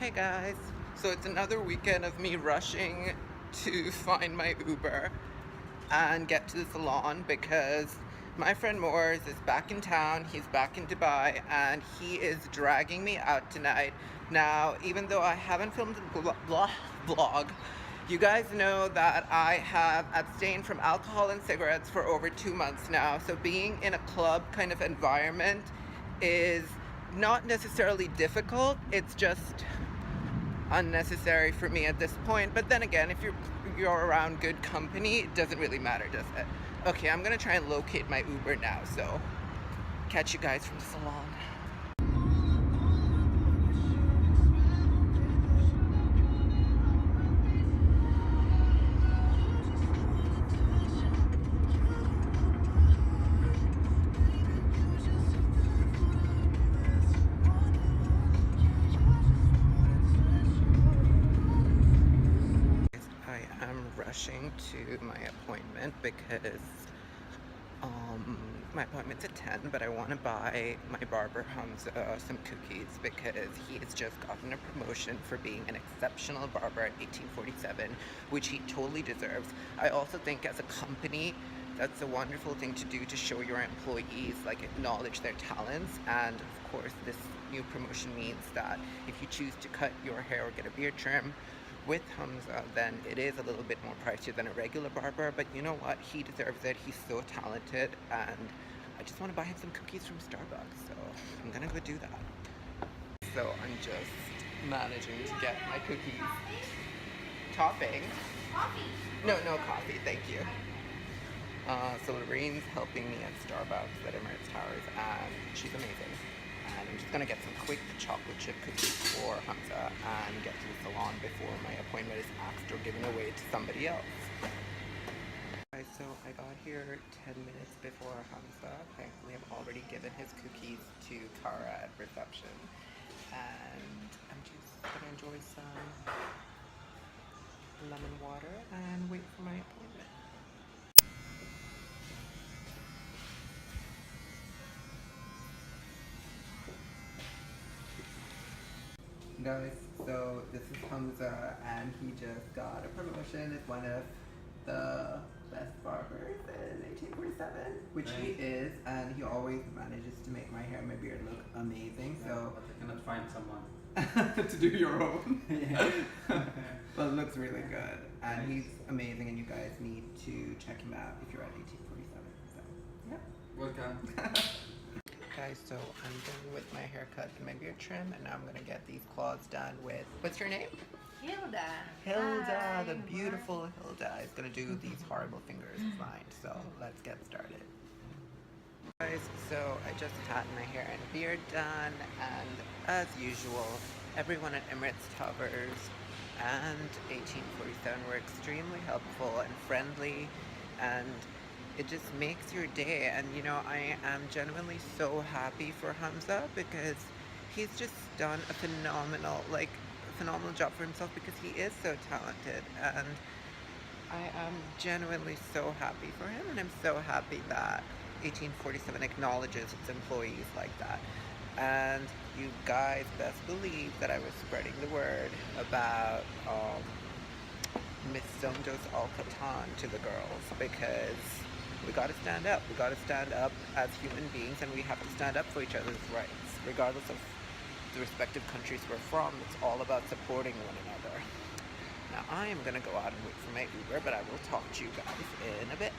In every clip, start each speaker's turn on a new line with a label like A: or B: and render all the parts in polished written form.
A: Hey guys, so it's another weekend of me rushing to find my Uber and get to the salon because my friend Moors is back in town, he's back in Dubai, and he is dragging me out tonight. Now, even though I haven't filmed the vlog, you guys know that I have abstained from alcohol and cigarettes for over 2 months now, so being in a club kind of environment is not necessarily difficult, it's just unnecessary for me at this point. But then again, if you're around good company, it doesn't really matter, does it? Okay, I'm gonna try and locate my Uber now, so catch you guys from the salon. I am rushing to my appointment because my appointment's at 10, but I want to buy my barber Hamza some cookies because he has just gotten a promotion for being an exceptional barber at 1847, which he totally deserves. I also think as a company, that's a wonderful thing to do to show your employees, like acknowledge their talents. And of course, this new promotion means that if you choose to cut your hair or get a beard trim with Hamza, then it is a little bit more pricier than a regular barber, but you know what, he deserves it. He's so talented, and I just want to buy him some cookies from Starbucks, so I'm gonna go do that. So I'm just managing to get my cookies. Topping? Coffee. No coffee, thank you. So Lorene's helping me at Starbucks at Emirates Towers, and she's amazing. And I'm just gonna get some quick chocolate chip cookies for Hamza and get to the salon before my appointment is axed or given away to somebody else. Alright, so I got here 10 minutes before Hamza. Thankfully, I've already given his cookies to Kara at reception. And I'm just gonna enjoy some lemon water and wait for my appointment. Guys, so this is Hamza, and he just got a promotion as one of the best barbers in 1847, which he is, and he always manages to make my hair and my beard look amazing. Yeah, so,
B: but I cannot find someone
A: to do your own. But it looks really good, and he's amazing, and you guys need to check him out if you're at 1847. So, yeah.
B: Welcome.
A: Guys, so I'm done with my haircut and my beard trim, and now I'm gonna get these claws done with, what's your name?
C: Hilda.
A: Hilda,
C: Hi,
A: the beautiful Hilda is gonna do these horrible fingers of mine, so let's get started. Guys, so I just had my hair and beard done, and as usual, everyone at Emirates Towers and 1847 were extremely helpful and friendly, and it just makes your day. And you know, I am genuinely so happy for Hamza because he's just done a phenomenal job for himself because he is so talented, and I am genuinely so happy for him, and I'm so happy that 1847 acknowledges its employees like that. And you guys best believe that I was spreading the word about Miss Zondos Al Katan to the girls because we gotta stand up. We gotta stand up as human beings, and we have to stand up for each other's rights, regardless of the respective countries we're from. It's all about supporting one another. Now I am gonna go out and wait for my Uber, but I will talk to you guys in a bit.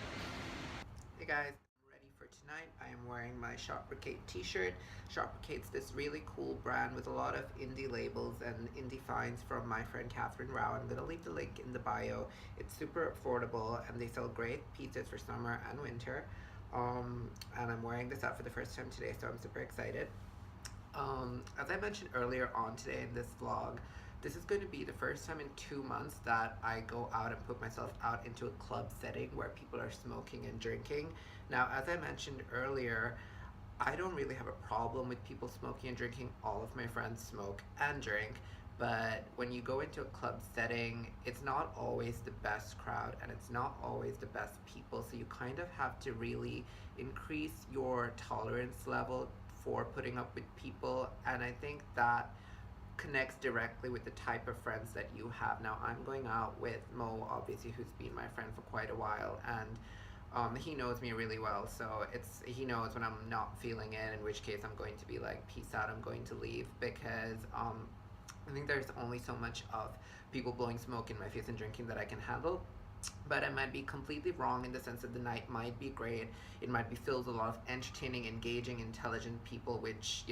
A: Hey guys, I'm ready for tonight. I am wearing my SHOPRAKATE t-shirt. SHOPRAKATE's this really cool brand with a lot of indie labels and indie finds from my friend Ruwan. I'm gonna leave the link in the bio. It's super affordable, and they sell great pieces for summer and winter. And I'm wearing this out for the first time today, so I'm super excited. As I mentioned earlier on today in this vlog, this is going to be the first time in 2 months that I go out and put myself out into a club setting where people are smoking and drinking. Now, as I mentioned earlier, I don't really have a problem with people smoking and drinking. All of my friends smoke and drink, but when you go into a club setting, it's not always the best crowd, and it's not always the best people, so you kind of have to really increase your tolerance level for putting up with people. And I think that connects directly with the type of friends that you have. Now, I'm going out with Mo, obviously, who's been my friend for quite a while, and he knows me really well, so he knows when I'm not feeling it, in which case I'm going to be like, peace out, I'm going to leave, because I think there's only so much of people blowing smoke in my face and drinking that I can handle. But I might be completely wrong in the sense that the night might be great. It might be filled with a lot of entertaining, engaging, intelligent people, which,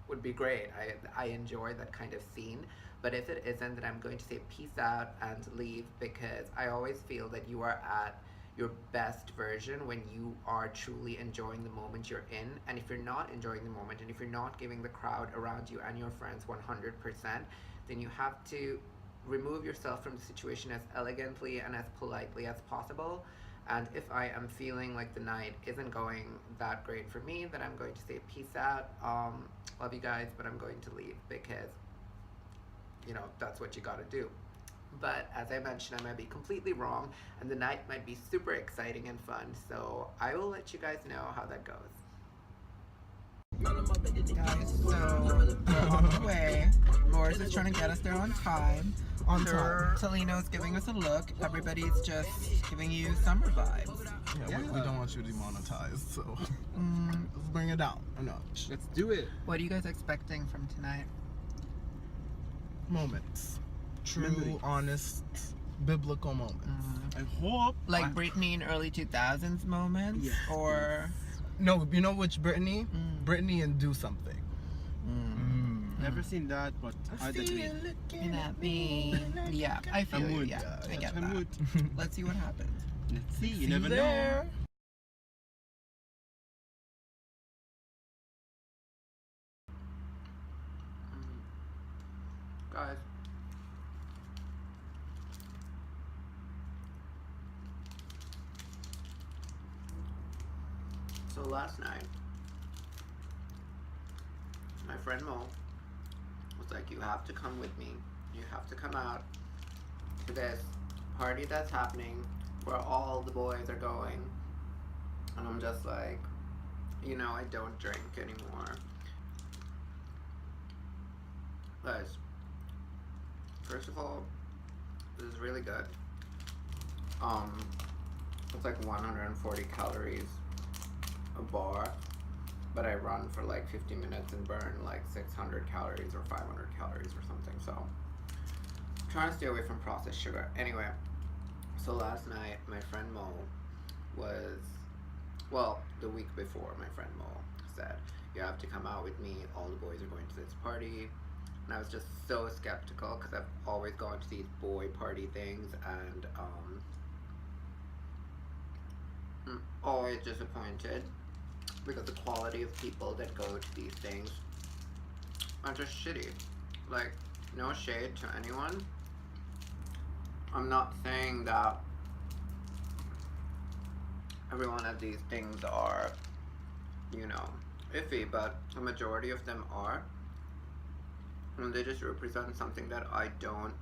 A: would be great. I enjoy that kind of scene. But if it isn't, then I'm going to say peace out and leave, because I always feel that you are at your best version when you are truly enjoying the moment you're in. And if you're not enjoying the moment, and if you're not giving the crowd around you and your friends 100%, then you have to remove yourself from the situation as elegantly and as politely as possible. And if I am feeling like the night isn't going that great for me, then I'm going to say peace out. Love you guys, but I'm going to leave, because that's what you gotta do. But as I mentioned, I might be completely wrong, and the night might be super exciting and fun, so I will let you guys know how that goes. Guys, so we're on the way. Morris is trying to get us there on time. Tolino's giving us a look. Everybody's just giving you summer vibes.
C: Yeah. We don't want you demonetized, so let's bring it down a notch.
B: Let's do it.
A: What are you guys expecting from tonight?
C: Moments. True,
B: Memories.
C: honest, biblical moments.
B: I hope.
A: Like Britney in early 2000s moments?
B: Yes,
A: Or...
C: No, you know which Britney? Britney and Do Something.
B: Never seen that, but I'd agree.
A: Looking at me. Yeah, I feel
B: I'm
A: you.
B: wood.
A: Yeah, I get
B: I'm
A: that.
B: wood.
A: Let's see what happens.
B: Let's see. You
C: See
B: never know.
C: there.
A: Guys. So last night, my friend Mo was like, you have to come with me. You have to come out to this party that's happening where all the boys are going. And I'm just like, I don't drink anymore. Guys, first of all, this is really good. It's like 140 calories a bar, but I run for like 50 minutes and burn like 600 calories or 500 calories or something, so I'm trying to stay away from processed sugar. Anyway, so last night my friend Mo the week before, my friend Mo said, you have to come out with me, all the boys are going to this party. And I was just so skeptical, because I've always gone to these boy party things, and I'm always disappointed, because the quality of people that go to these things are just shitty. Like, no shade to anyone. I'm not saying that everyone at these things are, iffy, but a majority of them are. And they just represent something that I don't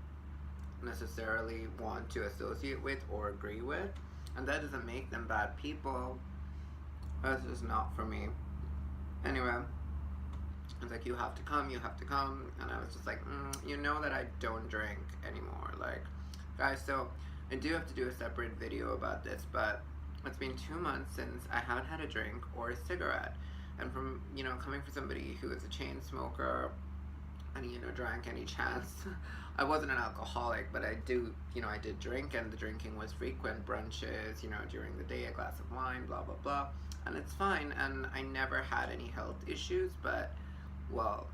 A: necessarily want to associate with or agree with. And that doesn't make them bad people. That's just not for me. Anyway, it's like, you have to come. And I was just like, you know that I don't drink anymore. Like, guys, so I do have to do a separate video about this, but it's been 2 months since I haven't had a drink or a cigarette. And from, coming from somebody who is a chain smoker and, drank any chance, I wasn't an alcoholic, but I did drink, and the drinking was frequent. Brunches, during the day, a glass of wine, blah, blah, blah. And it's fine, and I never had any health issues, but, well,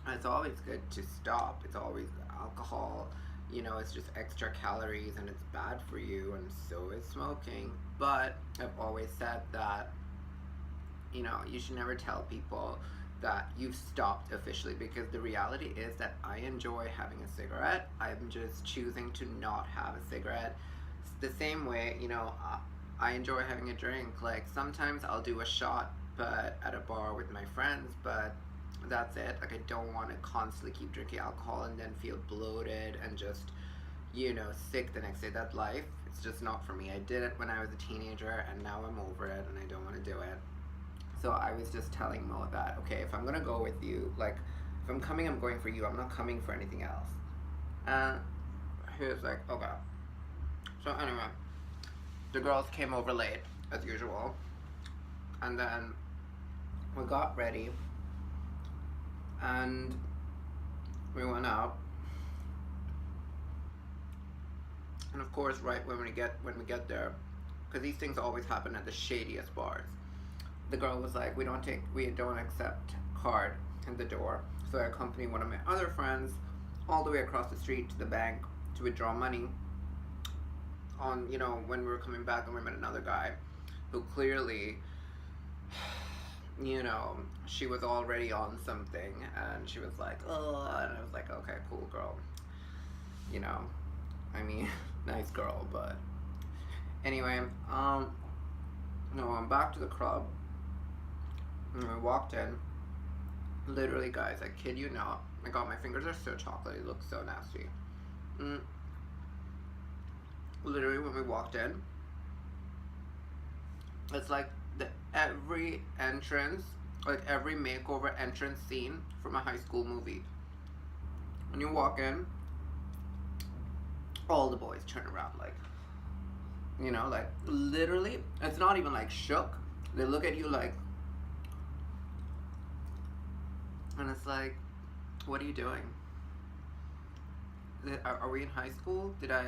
A: it's always good to stop. It's always alcohol, it's just extra calories, and it's bad for you, and so is smoking. But I've always said that, you should never tell people that you've stopped officially, because the reality is that I enjoy having a cigarette. I'm just choosing to not have a cigarette. It's the same way, I enjoy having a drink. Like, sometimes I'll do a shot, but at a bar with my friends, but that's it. Like, I don't want to constantly keep drinking alcohol and then feel bloated and just, sick the next day. That life, it's just not for me. I did it when I was a teenager, and now I'm over it, and I don't want to do it. So I was just telling Mo that, okay, if I'm gonna go with you, like, If I'm coming, I'm going for you. I'm not coming for anything else. And he was like, okay. So anyway, the girls came over late, as usual. And then we got ready. And we went out. And of course, right when we get there, because these things always happen at the shadiest bars, the girl was like, we don't accept card in the door. So I accompanied one of my other friends all the way across the street to the bank to withdraw money. On, you know, when we were coming back, and we met another guy who clearly, you know, she was already on something, and she was like, oh, and I was like, okay, cool, girl. You know, I mean, nice girl, but anyway, no, I'm back to the club, and I walked in. Literally, guys, I kid you not. My God, my fingers are so chocolatey. It looks so nasty. Literally, when we walked in, it's like every entrance, like every makeover entrance scene from a high school movie. When you walk in, all the boys turn around, like, you know, like, literally, it's not even like shook. They look at you like, and it's like, what are you doing? Are we in high school? Did I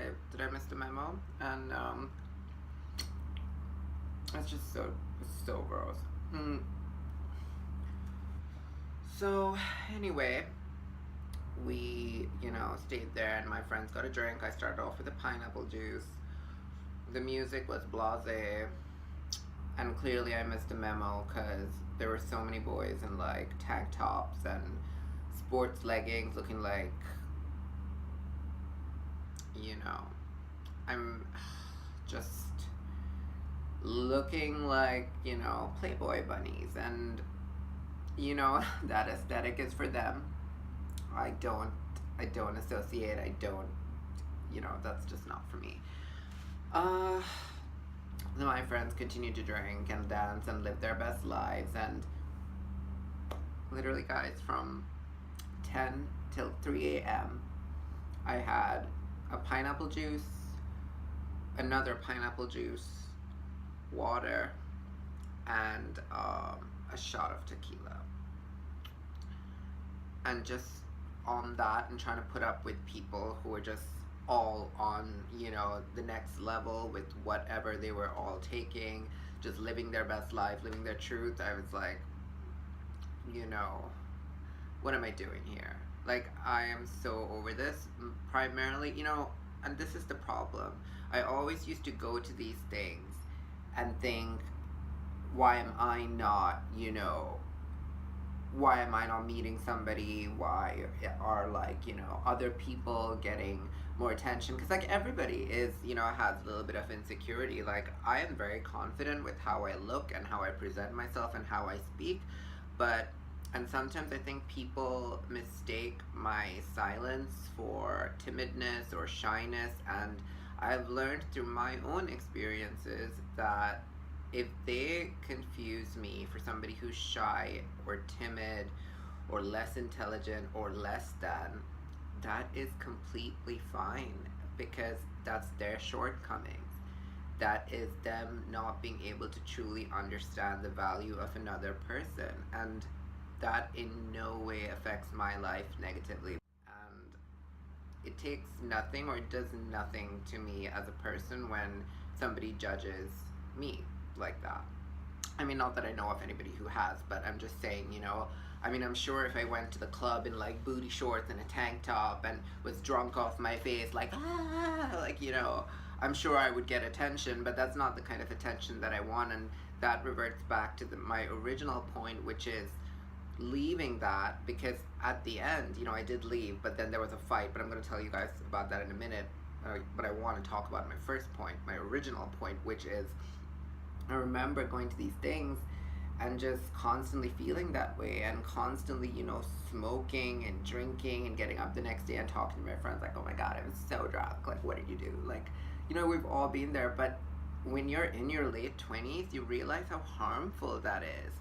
A: miss the memo? And it's just so gross. So anyway, we, you know, stayed there, and my friends got a drink. I started off with a pineapple juice. The music was blasé, and clearly I missed the memo because there were so many boys in like tank tops and sports leggings looking like, you know, I'm just looking like, you know, Playboy bunnies, and you know, that aesthetic is for them. I don't associate, you know, that's just not for me. My friends continued to drink and dance and live their best lives, and literally, guys, from 10 till 3 a.m. I had a pineapple juice, another pineapple juice, water, and a shot of tequila. And just on that, and trying to put up with people who were just all on, you know, the next level with whatever they were all taking, just living their best life, living their truth. I was like, you know, what am I doing here? Like, I am so over this. Primarily, you know, and this is the problem. I always used to go to these things and think, why am I not, you know, why am I not meeting somebody? Why are, like, you know, other people getting more attention? Because, like, everybody is, you know, has a little bit of insecurity. Like, I am very confident with how I look and how I present myself and how I speak, and sometimes I think people mistake my silence for timidness or shyness, and I've learned through my own experiences that if they confuse me for somebody who's shy or timid or less intelligent or less than, that is completely fine, because that's their shortcomings. That is them not being able to truly understand the value of another person, and that in no way affects my life negatively. And it takes nothing, or it does nothing to me as a person when somebody judges me like that. I mean, not that I know of anybody who has, but I'm just saying, you know, I mean, I'm sure if I went to the club in like booty shorts and a tank top and was drunk off my face, like, like, you know, I'm sure I would get attention, but that's not the kind of attention that I want. And that reverts back to my original point, which is leaving that, because at the end, you know, I did leave, but then there was a fight, but I'm going to tell you guys about that in a minute. But I want to talk about my first point, my original point, which is, I remember going to these things and just constantly feeling that way, and constantly, you know, smoking and drinking and getting up the next day and talking to my friends like, oh my God, I was so drunk, like, what did you do? Like, you know, we've all been there, but when you're in your late 20s, you realize how harmful that is,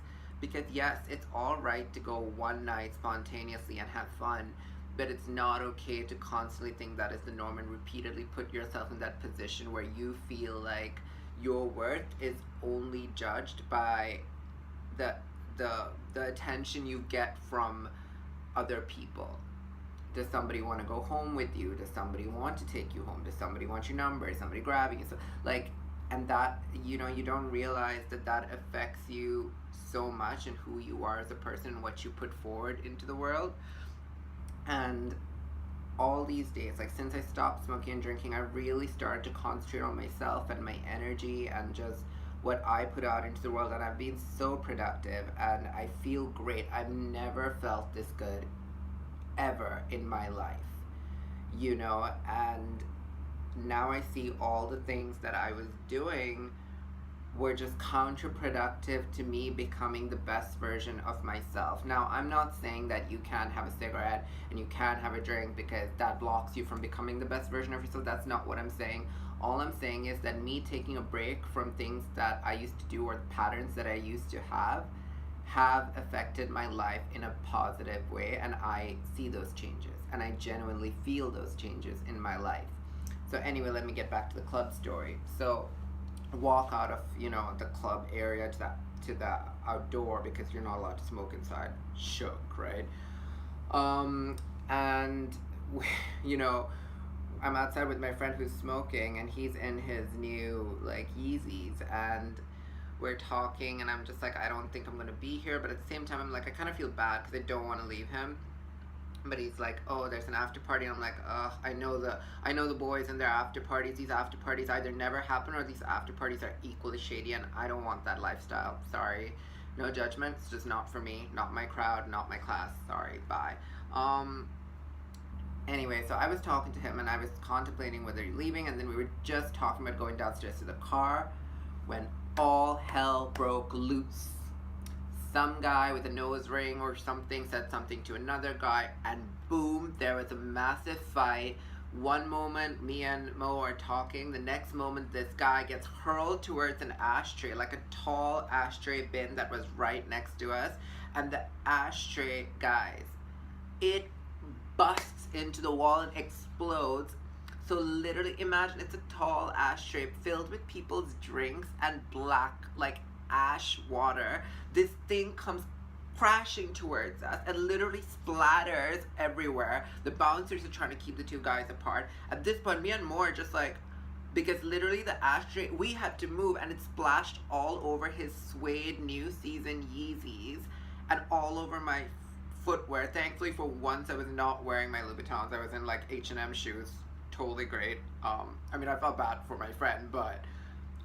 A: Because yes, it's all right to go one night spontaneously and have fun, but it's not okay to constantly think that is the norm and repeatedly put yourself in that position where you feel like your worth is only judged by the the attention you get from other people. Does somebody want to go home with you? Does somebody want to take you home? Does somebody want your number? Is somebody grabbing you? So, like, and that, you know, you don't realize that that affects you so much and who you are as a person and what you put forward into the world. And all these days, like since I stopped smoking and drinking, I really started to concentrate on myself and my energy and just what I put out into the world, and I've been so productive and I feel great. I've never felt this good ever in my life, you know, and now I see all the things that I was doing were just counterproductive to me becoming the best version of myself. Now, I'm not saying that you can't have a cigarette and you can't have a drink because that blocks you from becoming the best version of yourself. That's not what I'm saying. All I'm saying is that me taking a break from things that I used to do or the patterns that I used to have affected my life in a positive way, and I see those changes and I genuinely feel those changes in my life. So anyway, let me get back to the club story. So walk out of, you know, the club area to the outdoor because you're not allowed to smoke inside. Shook, right? And you know, I'm outside with my friend who's smoking, and he's in his new like Yeezys, and we're talking, and I'm just like, I don't think I'm gonna be here, but at the same time I'm like, I kind of feel bad because I don't want to leave him. But he's like, oh, there's an after party. I'm like, ugh, I know the boys and their after parties. These after parties either never happen or these after parties are equally shady, and I don't want that lifestyle. Sorry, no judgment. It's just not for me, not my crowd, not my class. Sorry, bye. Anyway, so I was talking to him and I was contemplating whether he's leaving, and then we were just talking about going downstairs to the car when all hell broke loose. Some guy with a nose ring or something said something to another guy, and boom, there was a massive fight. One moment, me and Mo are talking. The next moment, this guy gets hurled towards an ashtray, like a tall ashtray bin that was right next to us. And the ashtray, guys, it busts into the wall and explodes. So literally, imagine it's a tall ashtray filled with people's drinks and black, like, ash water. This thing comes crashing towards us and literally splatters everywhere. The bouncers are trying to keep the two guys apart. At this point, me and Mo are just like, because literally the ashtray, we had to move, and it splashed all over his suede new season Yeezys and all over my footwear. Thankfully, for once, I was not wearing my Louboutins. I was in like H&M shoes. Totally great. I mean, I felt bad for my friend, but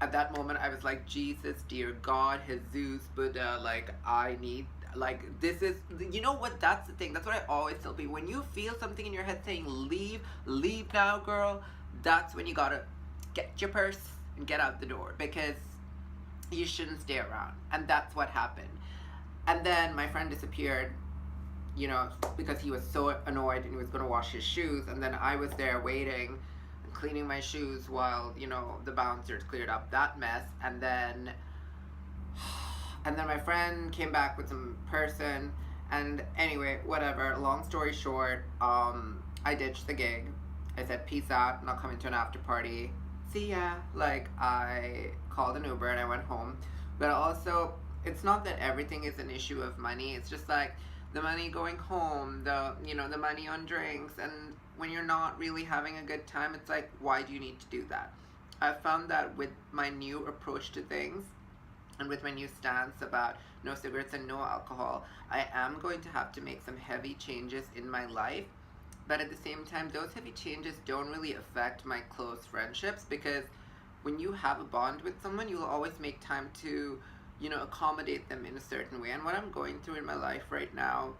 A: at that moment, I was like, Jesus, dear God, Jesus, Buddha, like, I need, like, this is, you know what, that's the thing, that's what I always tell people, when you feel something in your head saying, leave now, girl, that's when you gotta get your purse and get out the door, because you shouldn't stay around, and that's what happened. And then my friend disappeared, you know, because he was so annoyed and he was gonna wash his shoes, and then I was there waiting, cleaning my shoes while, you know, the bouncers cleared up that mess. And then my friend came back with some person, and anyway, whatever, long story short, I ditched the gig. I said, peace out, I'm not coming to an after party, see ya. Like, I called an Uber and I went home. But also, it's not that everything is an issue of money, it's just like the money going home, the money on drinks, and when you're not really having a good time, it's like, why do you need to do that? I found that with my new approach to things and with my new stance about no cigarettes and no alcohol, I am going to have to make some heavy changes in my life. But at the same time, those heavy changes don't really affect my close friendships, because when you have a bond with someone, you'll always make time to, you know, accommodate them in a certain way. And what I'm going through in my life right now,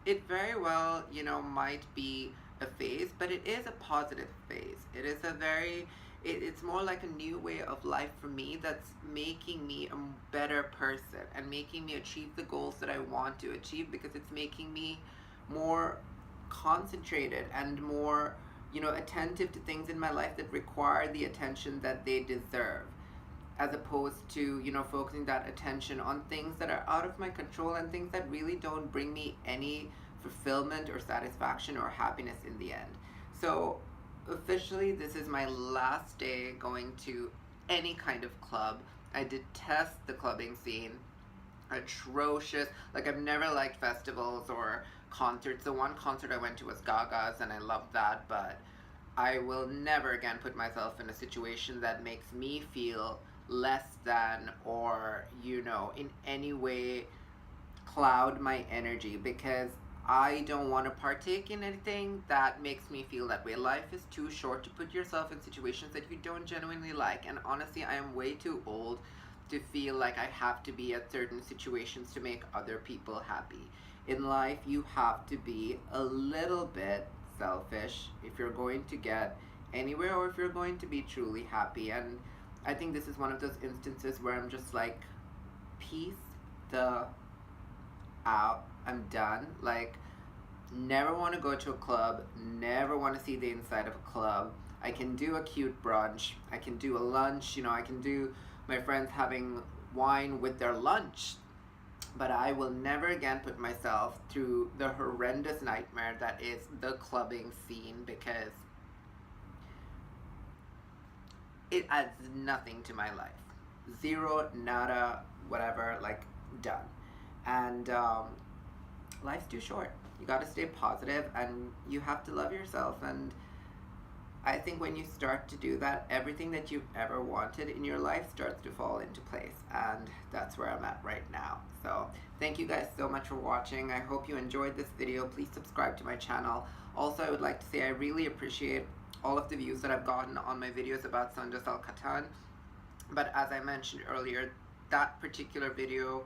A: it very well, you know, might be a phase, but it is a positive phase. It is a very, it's more like a new way of life for me that's making me a better person and making me achieve the goals that I want to achieve, because it's making me more concentrated and more, you know, attentive to things in my life that require the attention that they deserve. as opposed to, you know, focusing that attention on things that are out of my control and things that really don't bring me any fulfillment or satisfaction or happiness in the end. So officially, this is my last day going to any kind of club. I detest the clubbing scene. Atrocious. Like, I've never liked festivals or concerts. The one concert I went to was Gaga's, and I loved that, but I will never again put myself in a situation that makes me feel less than, or, you know, in any way cloud my energy, because I don't want to partake in anything that makes me feel that way. Life is too short to put yourself in situations that you don't genuinely like, and honestly, I am way too old to feel like I have to be at certain situations to make other people happy. In life, you have to be a little bit selfish if you're going to get anywhere, or if you're going to be truly happy. And I think this is one of those instances where I'm just like, peace the out. I'm done. Like, never want to go to a club, never want to see the inside of a club. I can do a cute brunch, I can do a lunch, you know, I can do my friends having wine with their lunch, but I will never again put myself through the horrendous nightmare that is the clubbing scene, because it adds nothing to my life. Zero, nada, whatever, like, done. And life's too short. You gotta stay positive, and you have to love yourself. And I think when you start to do that, everything that you've ever wanted in your life starts to fall into place, and that's where I'm at right now. So thank you guys so much for watching. I hope you enjoyed this video. Please subscribe to my channel. Also, I would like to say I really appreciate all of the views that I've gotten on my videos about Sanjas Al Khatan. But as I mentioned earlier, that particular video,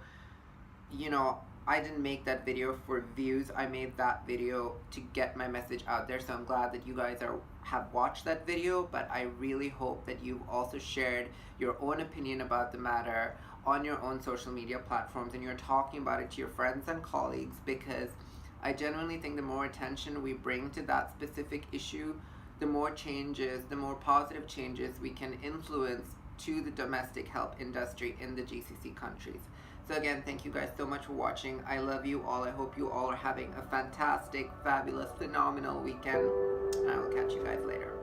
A: you know, I didn't make that video for views. I made that video to get my message out there. So I'm glad that you guys have watched that video, but I really hope that you've also shared your own opinion about the matter on your own social media platforms, and you're talking about it to your friends and colleagues, because I genuinely think the more attention we bring to that specific issue, the more changes, the more positive changes we can influence to the domestic help industry in the GCC countries. So again, thank you guys so much for watching. I love you all. I hope you all are having a fantastic, fabulous, phenomenal weekend. And I will catch you guys later.